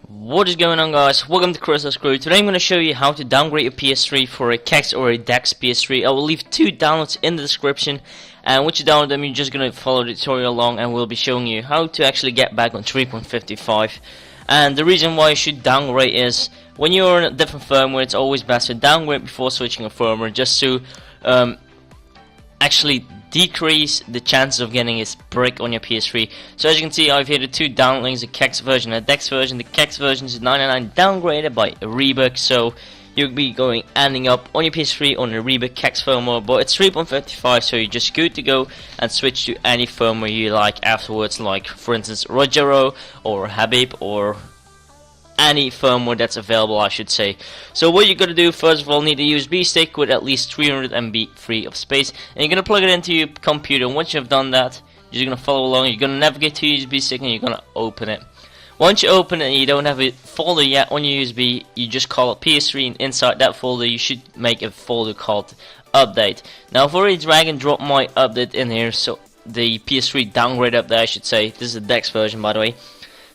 What is going on, guys? Welcome to Crystal Screw. Today I'm going to show you how to downgrade your PS3 for a CAX or a DeX PS3. I will leave two downloads in the description, and once you download them, you're just going to follow the tutorial along, and we'll be showing you how to actually get back on 3.55. And the reason why you should downgrade is when you're in a different firmware, it's always best to downgrade before switching a firmware, just to actually decrease the chances of getting a brick on your PS3. So as you can see, I've here the two download links, the CAX version and the DeX version. The CAX version is 99 downgraded by a reboot, so you'll be ending up on your PS3 on the reboot CAX firmware, but it's 3.55, so you're just good to go and switch to any firmware you like afterwards, like for instance Rogero or Habib or any firmware that's available, I should say. So what you're going to do, first of all, need a USB stick with at least 300 MB free of space, and you're going to plug it into your computer. And once you've done that, you're going to follow along. You're going to navigate to your USB stick and you're going to open it. Once you open it and you don't have a folder yet on your USB, you just call it PS3, and inside that folder you should make a folder called update. Now I've already drag and drop my update in here, so the PS3 downgrade update, I should say. This is the DeX version, by the way.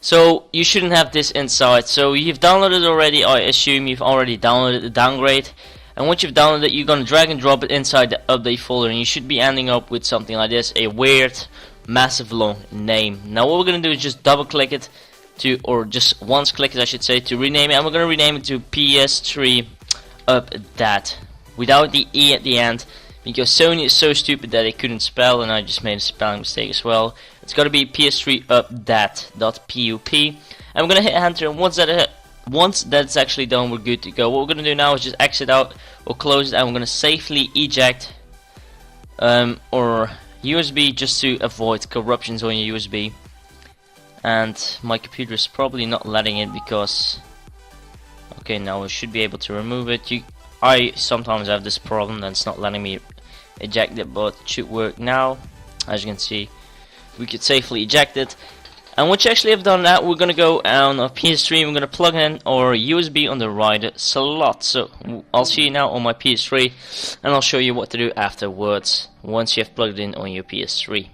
So you shouldn't have this inside. So you've downloaded already. I assume you've already downloaded the downgrade. And once you've downloaded it, you're gonna drag and drop it inside the update folder, and you should be ending up with something like this: a weird, massive, long name. Now what we're gonna do is just double click it to, or just once click it, I should say, to rename it. And we're gonna rename it to PS3 Update without the E at the end, because Sony is so stupid that they couldn't spell, and I just made a spelling mistake as well. It's got to be PS3 update.pup, and we're gonna hit enter. And once that's actually done, we're good to go. What we're gonna do now is just exit out or close it, and we're gonna safely eject or USB, just to avoid corruptions on your USB. And my computer is probably not letting it, because okay, now we should be able to remove it. I sometimes have this problem that it's not letting me eject it, but it should work now. As you can see, we could safely eject it. And once you actually have done that, we're gonna go on our PS3 and we're gonna plug in our USB on the right slot. So I'll see you now on my PS3, and I'll show you what to do afterwards once you have plugged in on your PS3.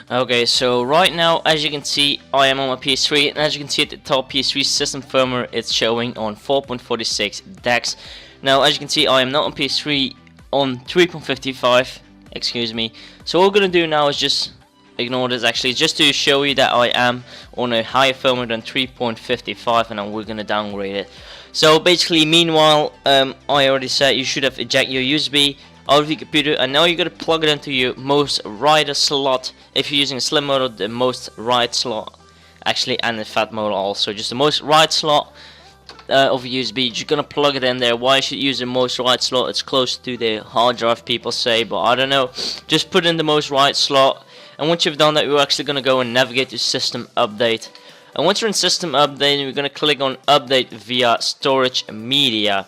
Okay, so right now, as you can see, I am on my PS3, and as you can see at the top, PS3 system firmware, it's showing on 4.46 DeX. Now, as you can see, I am not on PS3 on 3.55, excuse me. So what we're going to do now is just ignore this, actually, just to show you that I am on a higher firmware than 3.55, and then we're going to downgrade it. So basically, meanwhile, I already said you should have ejected your USB out of your computer, and now you're going to plug it into your most right slot. If you're using a slim mode, the most right slot, actually, and the fat mode also, just the most right slot of USB. You're just gonna plug it in there. Why you should use the most right slot? It's close to the hard drive, people say, but I don't know. Just put in the most right slot, and once you've done that, you're actually gonna go and navigate to System Update. And once you're in System Update, you're gonna click on Update via Storage Media.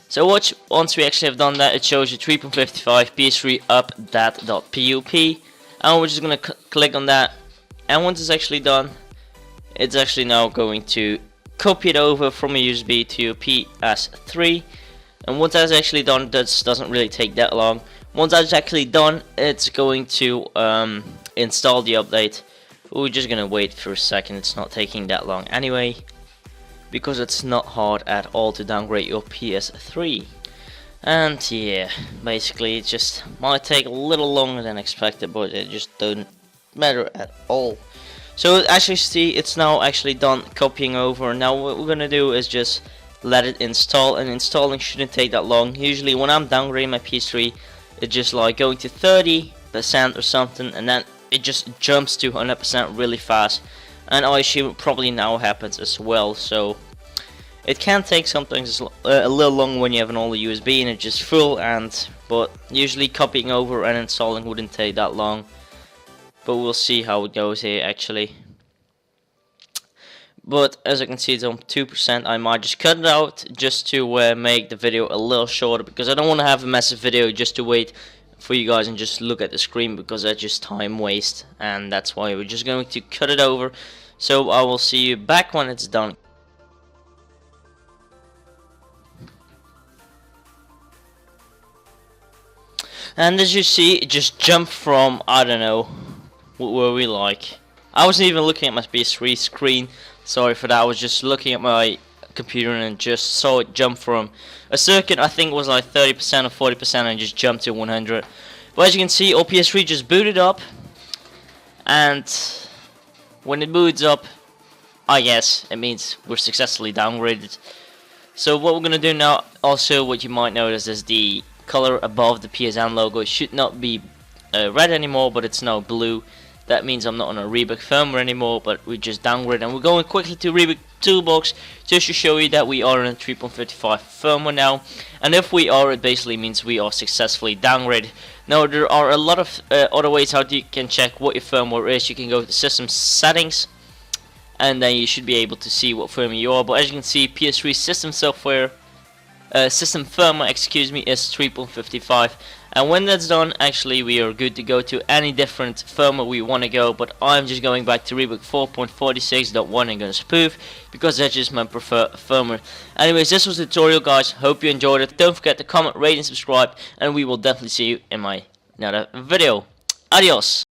So once we actually have done that, it shows you 3.55 PS3 update.pup, and we're just gonna click on that. And once it's actually done, it's actually now going to copy it over from a USB to your PS3. And once that's actually done, that doesn't really take that long. Once that's actually done, it's going to install the update. We're just gonna wait for a second. It's not taking that long anyway, because it's not hard at all to downgrade your PS3. And yeah, basically it just might take a little longer than expected, but it just doesn't matter at all. So actually, see, it's now actually done copying over. Now what we're gonna do is just let it install, and installing shouldn't take that long. Usually when I'm downgrading my PS3, it's just like going to 30% or something, and then it just jumps to 100% really fast. And I assume it probably now happens as well. So it can take sometimes a little long when you have an older USB and it's just full, but usually copying over and installing wouldn't take that long. But we'll see how it goes here actually. But as you can see, it's on 2%. I might just cut it out just to make the video a little shorter, because I don't want to have a massive video just to wait for you guys and just look at the screen, because that's just time waste, and that's why we're just going to cut it over. So I will see you back when it's done. And as you see, it just jumped from, I don't know, where we like I wasn't even looking at my PS3 screen. Sorry for that. I was just looking at my computer and just saw it jump from a circuit I think was like 30% or 40% and just jumped to 100. But as you can see, our PS3 just booted up, and when it boots up, I guess it means we're successfully downgraded. So what we're gonna do now, also what you might notice is the color above the PSN logo. It should not be red anymore, but it's now blue. That means I'm not on a Reboot firmware anymore, but we just downgrade, and we're going quickly to Reboot Toolbox just to show you that we are in a 3.55 firmware now. And if we are, it basically means we are successfully downgraded. Now there are a lot of other ways how you can check what your firmware is. You can go to System Settings, and then you should be able to see what firmware you are. But as you can see, PS3 system software, system firmware, excuse me, is 3.55. And when that's done, actually we are good to go to any different firmware we want to go. But I'm just going back to Reboot 4.46.1 and gonna spoof, because that's just my preferred firmware. Anyways, this was the tutorial, guys. Hope you enjoyed it. Don't forget to comment, rate, and subscribe, and we will definitely see you in my another video. Adios.